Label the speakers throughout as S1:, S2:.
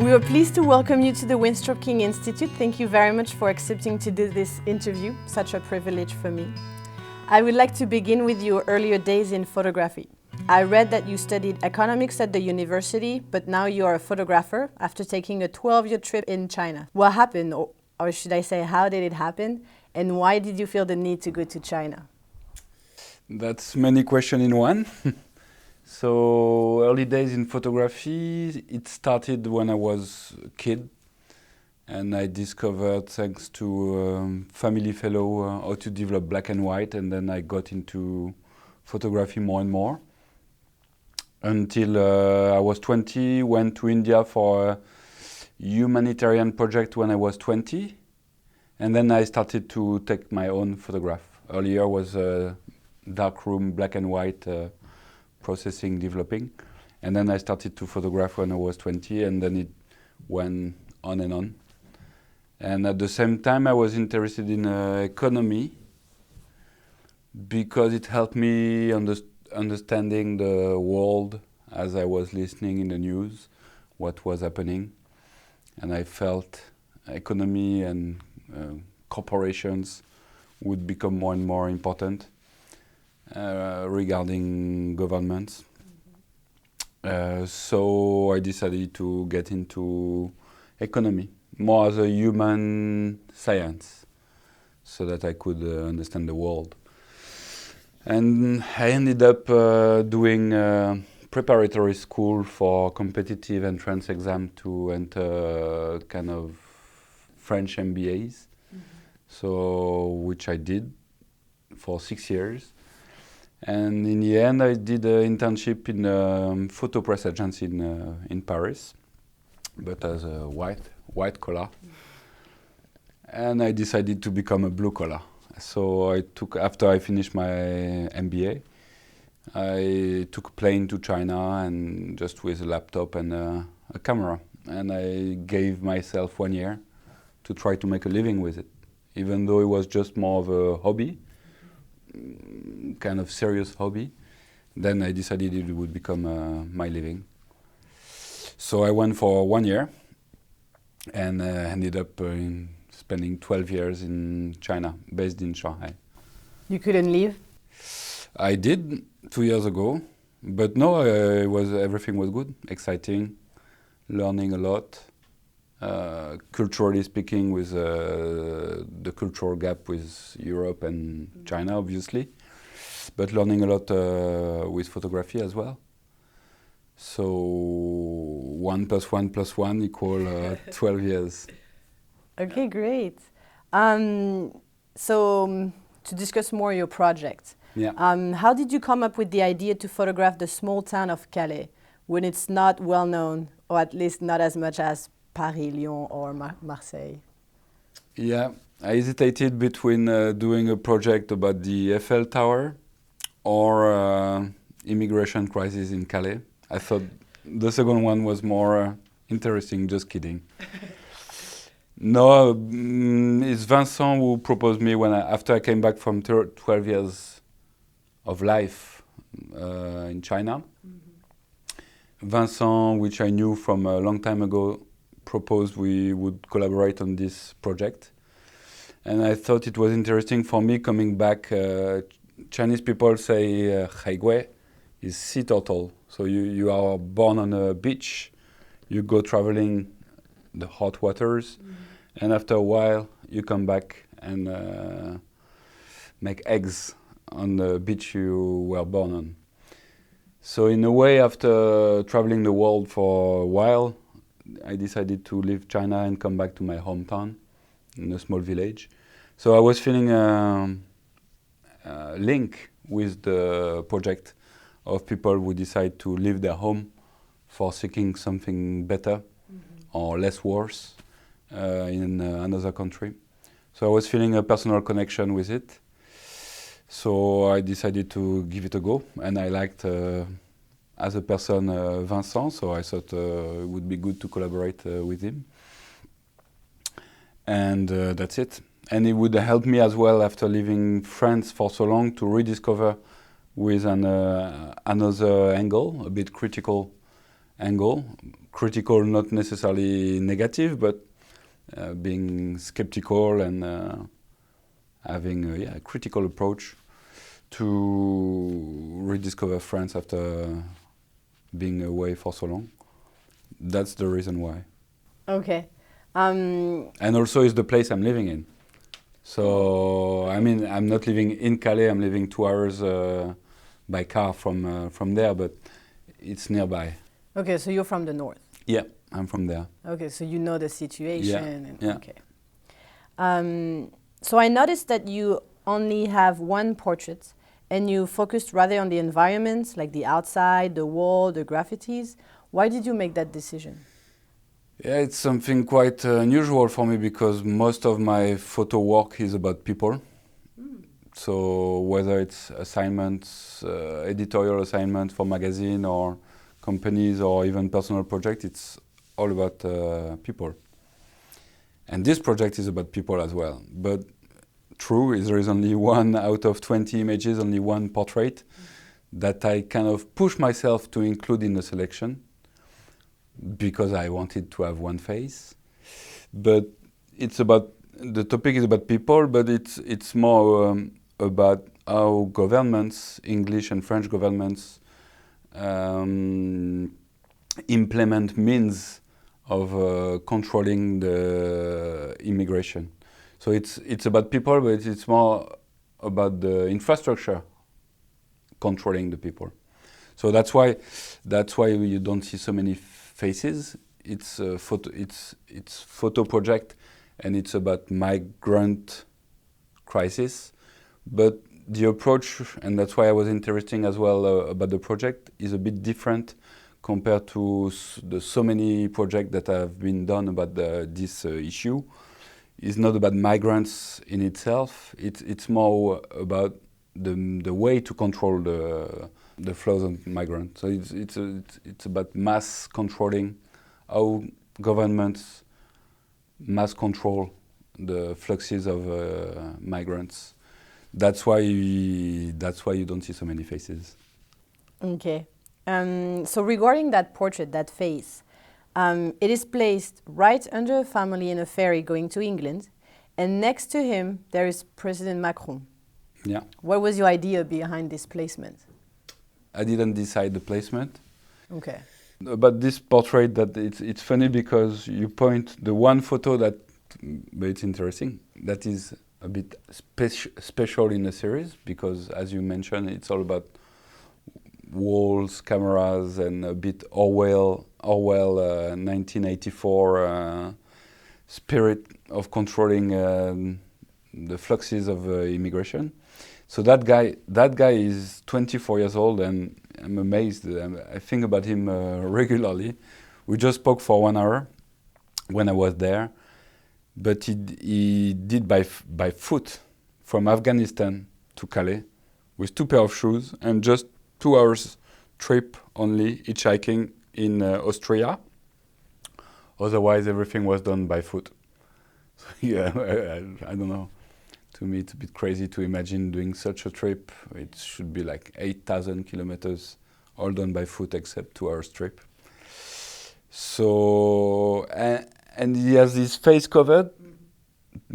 S1: We are pleased to welcome you to the Winthrop-King Institute. Thank you very much for accepting to do this interview. Such a privilege for me. I would like to begin with your earlier days in photography. I read that you studied economics at the university, but now you are a photographer after taking a 12-year trip in China. What happened, or should I say, how did it happen, and why did you feel the need to go to China?
S2: That's many questions in one. So early days in photography, it started when I was a kid, and I discovered, thanks to family fellow, how to develop black and white, and then I got into photography more and more. Until I was 20, went to India for a humanitarian project when I was 20, and then I started to take my own photograph. Earlier was a darkroom, black and white, processing, developing, and then I started to photograph when I was 20, and then it went on and on. And at the same time I was interested in economy, because it helped me understanding the world as I was listening in the news, what was happening, and I felt economy and corporations would become more and more important regarding governments. So I decided to get into economy, more as a human science, so that I could understand the world. And I ended up doing preparatory school for competitive entrance exam to enter kind of French MBAs, so which I did for 6 years. And in the end, I did an internship in a photo press agency in Paris, but as a white collar. And I decided to become a blue collar. So after I finished my MBA, I took a plane to China, and just with a laptop and a camera. And I gave myself 1 year to try to make a living with it, even though it was just more of a hobby, kind of serious hobby. Then I decided it would become my living. So I went for 1 year and ended up spending 12 years in China, based in Shanghai.
S1: You couldn't leave?
S2: I did 2 years ago, but no, everything was good, exciting, learning a lot. Culturally speaking, with the cultural gap with Europe and China, obviously, but learning a lot with photography as well. So 1 + 1 + 1 equals 12 years.
S1: Okay, great. So to discuss more your project, how did you come up with the idea to photograph the small town of Calais when it's not well known, or at least not as much as Paris, Lyon, or Marseille?
S2: Yeah, I hesitated between doing a project about the Eiffel Tower or immigration crisis in Calais. I thought the second one was more interesting, just kidding. No, it's Vincent who proposed me after I came back from 12 years of life in China. Vincent, which I knew from a long time ago, proposed we would collaborate on this project. And I thought it was interesting for me coming back. Chinese people say haigui is sea turtle. So you are born on a beach, you go traveling the hot waters, and after a while you come back and make eggs on the beach you were born on. So in a way, after traveling the world for a while, I decided to leave China and come back to my hometown in a small village. So I was feeling a link with the project of people who decide to leave their home for seeking something better or less worse in another country. So I was feeling a personal connection with it. So I decided to give it a go, and I liked as a person Vincent, so I thought it would be good to collaborate with him. And that's it. And it would help me as well, after leaving France for so long, to rediscover with another angle, a bit critical, angle. Critical, not necessarily negative, but being skeptical and having a critical approach to rediscover France after being away for so long. That's the reason why.
S1: Okay.
S2: And also it's the place I'm living in. So, I mean, I'm not living in Calais, I'm living 2 hours by car from there, but it's nearby.
S1: Okay, so you're from the north.
S2: Yeah, I'm from there.
S1: Okay, so you know the situation.
S2: Yeah.
S1: Okay. So I noticed that you only have one portrait and you focused rather on the environment, like the outside, the wall, the graffitis. Why did you make that decision?
S2: Yeah, it's something quite unusual for me because most of my photo work is about people. So whether it's assignments, editorial assignments for magazine or companies or even personal project, it's all about people. And this project is about people as well. But true is there is only one out of 20 images, only one portrait that I kind of push myself to include in the selection because I wanted to have one face. But it's about, the topic is about people, but it's more about how governments, English and French governments, implement means of controlling the immigration. So it's about people, but it's more about the infrastructure controlling the people. So that's why you don't see so many faces. It's a photo project, and it's about migrant crisis. But the approach, and that's why I was interested as well about the project, is a bit different compared to the so many projects that have been done about this issue. It's not about migrants in itself. It's more about the way to control the flows of migrants. So it's about mass controlling, how governments mass control the fluxes of migrants. That's why you don't see so many faces.
S1: Okay. So regarding that portrait, that face, it is placed right under a family in a ferry going to England, and next to him there is President Macron.
S2: Yeah.
S1: What was your idea behind this placement?
S2: I didn't decide the placement.
S1: Okay.
S2: But this portrait, that it's funny because you point the one photo that, but it's interesting, that is a bit special in the series because, as you mentioned, it's all about walls, cameras, and a bit Orwell 1984 spirit of controlling the fluxes of immigration. So that guy is 24 years old, and I'm amazed. I think about him regularly. We just spoke for 1 hour when I was there, but he did by foot from Afghanistan to Calais with 2 pairs of shoes and just 2 hours trip only, hitchhiking in Austria. Otherwise, everything was done by foot. So, yeah, I don't know. To me, it's a bit crazy to imagine doing such a trip. It should be like 8,000 kilometers, all done by foot except 2 hours trip. So, and he has his face covered,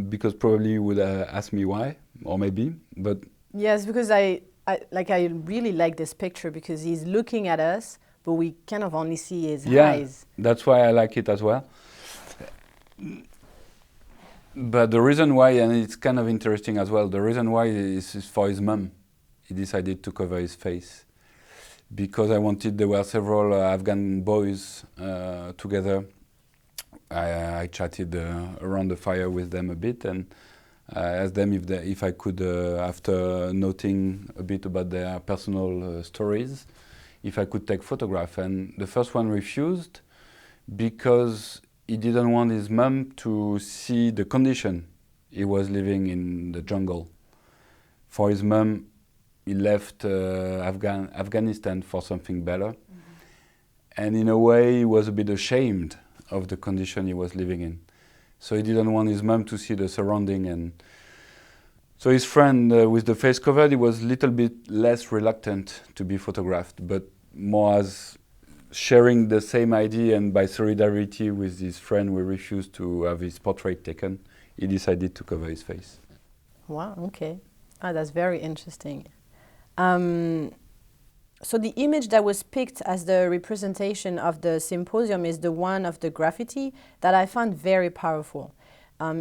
S2: because probably you would ask me why, or maybe, but...
S1: Yes, because I really like this picture because he's looking at us, but we kind of only see his eyes.
S2: Yeah, that's why I like it as well. But the reason why, and it's kind of interesting as well, the reason why is for his mum. He decided to cover his face. Because there were several Afghan boys together. I chatted around the fire with them a bit, and I asked them if I could, after noting a bit about their personal stories, if I could take photograph. And the first one refused because he didn't want his mum to see the condition he was living in the jungle. For his mum, he left Afghanistan for something better. Mm-hmm. And in a way, he was a bit ashamed of the condition he was living in. So he didn't want his mum to see the surrounding. And so his friend with the face covered, he was a little bit less reluctant to be photographed, but more as sharing the same idea, and by solidarity with his friend, we refused to have his portrait taken. He decided to cover his face.
S1: Wow, okay. Ah, that's very interesting. So the image that was picked as the representation of the symposium is the one of the graffiti that I found very powerful.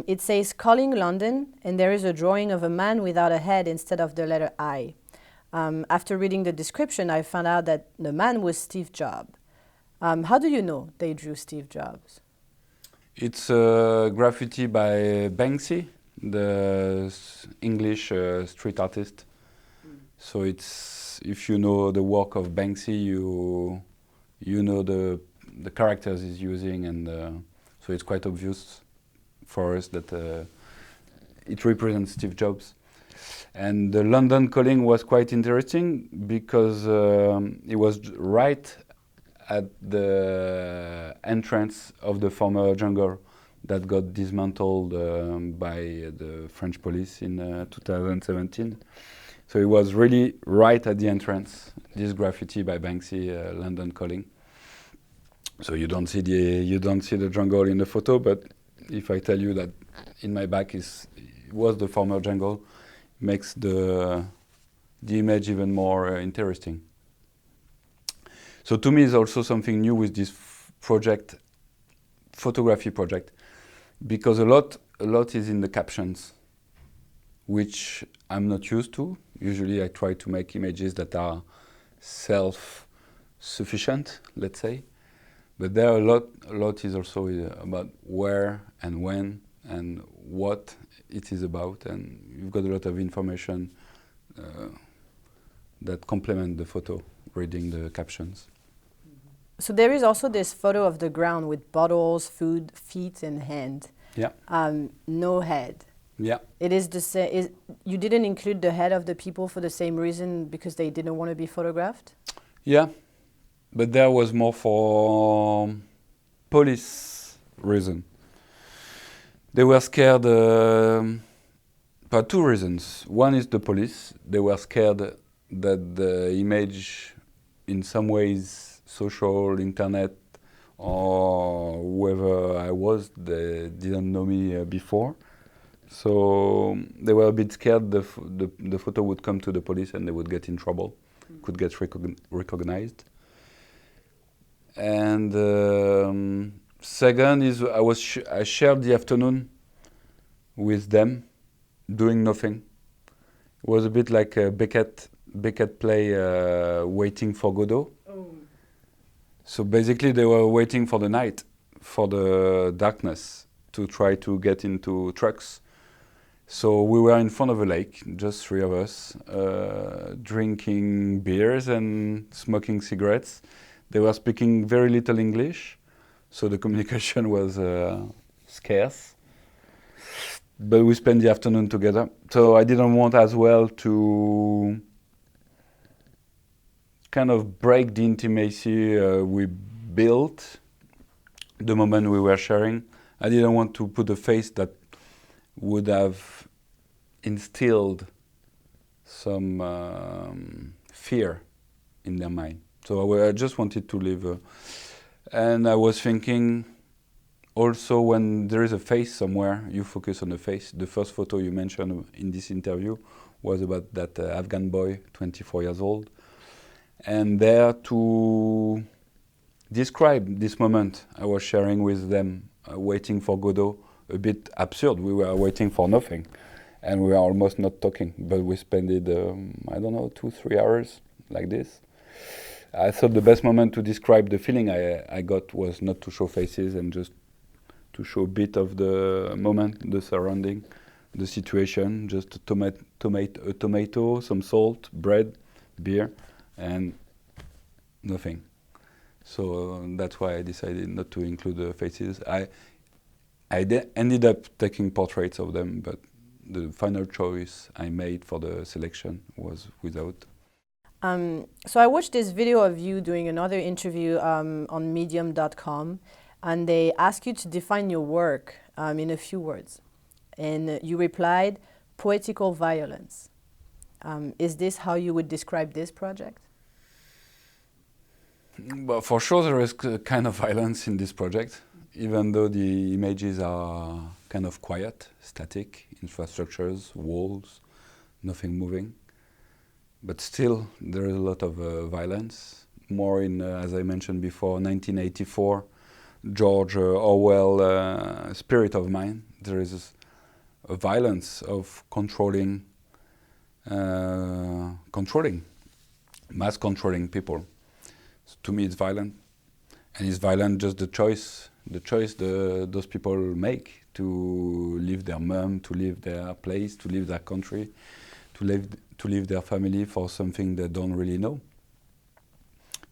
S1: It says "Calling London," and there is a drawing of a man without a head instead of the letter I. After reading the description, I found out that the man was Steve Jobs. How do you know they drew Steve Jobs?
S2: It's a graffiti by Banksy, the English street artist. So it's, if you know the work of Banksy, you know the characters he's using, and so it's quite obvious for us that it represents Steve Jobs. And the London Calling was quite interesting because it was right at the entrance of the former jungle that got dismantled by the French police in 2017. So it was really right at the entrance, this graffiti by Banksy, London Calling. So you don't see the jungle in the photo, but if I tell you that in my back was the former jungle, makes the image even more interesting. So to me, it's also something new with this photography project, because a lot is in the captions, which I'm not used to. Usually I try to make images that are self-sufficient, let's say. But there are a lot is also about where and when and what it is about, and you've got a lot of information that complement the photo, reading the captions.
S1: So there is also this photo of the ground with bottles, food, feet, and hand.
S2: Yeah.
S1: No head.
S2: Yeah.
S1: It is the same. You didn't include the head of the people for the same reason, because they didn't want to be photographed?
S2: Yeah, but there was more for police reason. They were scared for two reasons. One is the police. They were scared that the image, in some ways, social, internet, or whoever I was, they didn't know me before. So they were a bit scared the photo would come to the police and they would get in trouble, could get recognized. And second is I shared the afternoon with them, doing nothing. It was a bit like a Beckett play, Waiting for Godot. Oh. So basically they were waiting for the night, for the darkness, to try to get into trucks. So we were in front of a lake, just three of us, drinking beers and smoking cigarettes. They were speaking very little English, so the communication was scarce. But we spent the afternoon together. So I didn't want as well to kind of break the intimacy we built the moment we were sharing. I didn't want to put a face that would have instilled some fear in their mind. So I just wanted to live. And I was thinking, also when there is a face somewhere, you focus on the face. The first photo you mentioned in this interview was about that Afghan boy, 24 years old. And there to describe this moment I was sharing with them, waiting for Godot, a bit absurd. We were waiting for nothing, and we were almost not talking, but we spent it, 2-3 hours like this. I thought the best moment to describe the feeling I got was not to show faces and just to show a bit of the moment, the surrounding, the situation, just a tomato, some salt, bread, beer, and nothing. So that's why I decided not to include the faces. I ended up taking portraits of them, but the final choice I made for the selection was without.
S1: So I watched this video of you doing another interview on medium.com, and they asked you to define your work in a few words. And you replied, poetical violence. Is this how you would describe this project?
S2: But for sure there is kind of violence in this project, even though the images are kind of quiet, static, infrastructures, walls, nothing moving. But still there is a lot of violence, more in, as I mentioned before, 1984, George Orwell spirit of mind. There is a violence of controlling, mass controlling people. So to me it's violent, and it's violent just the choice those people make to leave their mom, to leave their place, to leave their country, to leave their family for something they don't really know.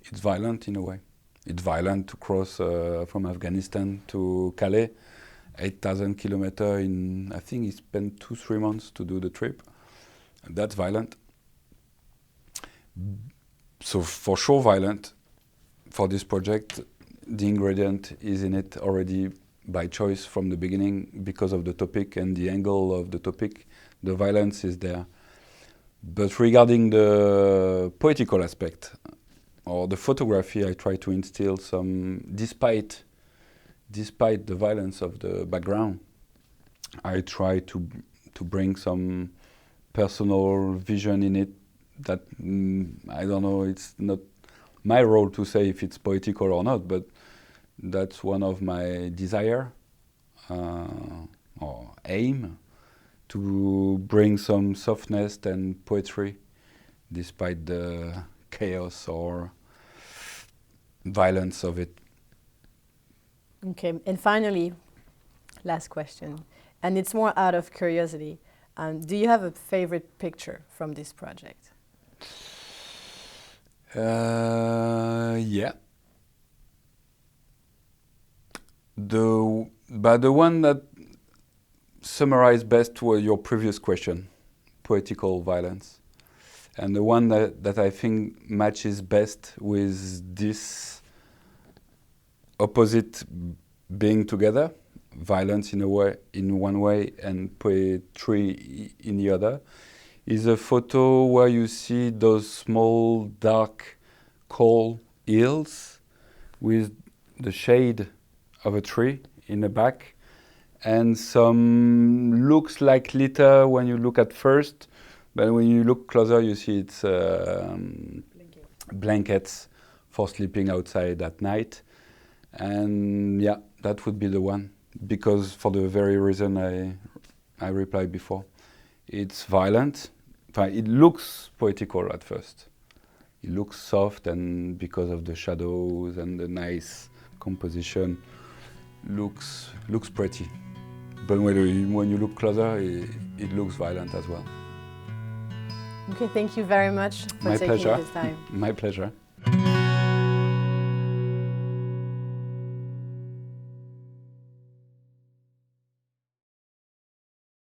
S2: It's violent in a way. It's violent to cross from Afghanistan to Calais, 8,000 kilometers in, I think he spent 2-3 months to do the trip. That's violent. So for sure violent. For this project, the ingredient is in it already by choice from the beginning because of the topic and the angle of the topic. The violence is there. But regarding the poetical aspect or the photography, I try to instill some, despite the violence of the background, I try to bring some personal vision in it that, I don't know, it's not my role to say if it's poetical or not, but that's one of my desire or aim, to bring some softness and poetry despite the chaos or violence of it.
S1: Okay, and finally, last question, and it's more out of curiosity. Do you have a favorite picture from this project?
S2: Yeah. The one that summarized best was your previous question, poetical violence. And the one that I think matches best with this opposite being together, violence in one way and poetry in the other, is a photo where you see those small, dark, cold hills with the shade of a tree in the back, and some looks like litter when you look at first, but when you look closer you see it's blankets for sleeping outside at night. And yeah, that would be the one, because for the very reason I replied before. It's violent. It looks poetical at first. It looks soft, and because of the shadows and the nice composition, looks pretty. But when you look closer, it looks violent as well.
S1: Okay, thank you very much for taking this time.
S2: My pleasure.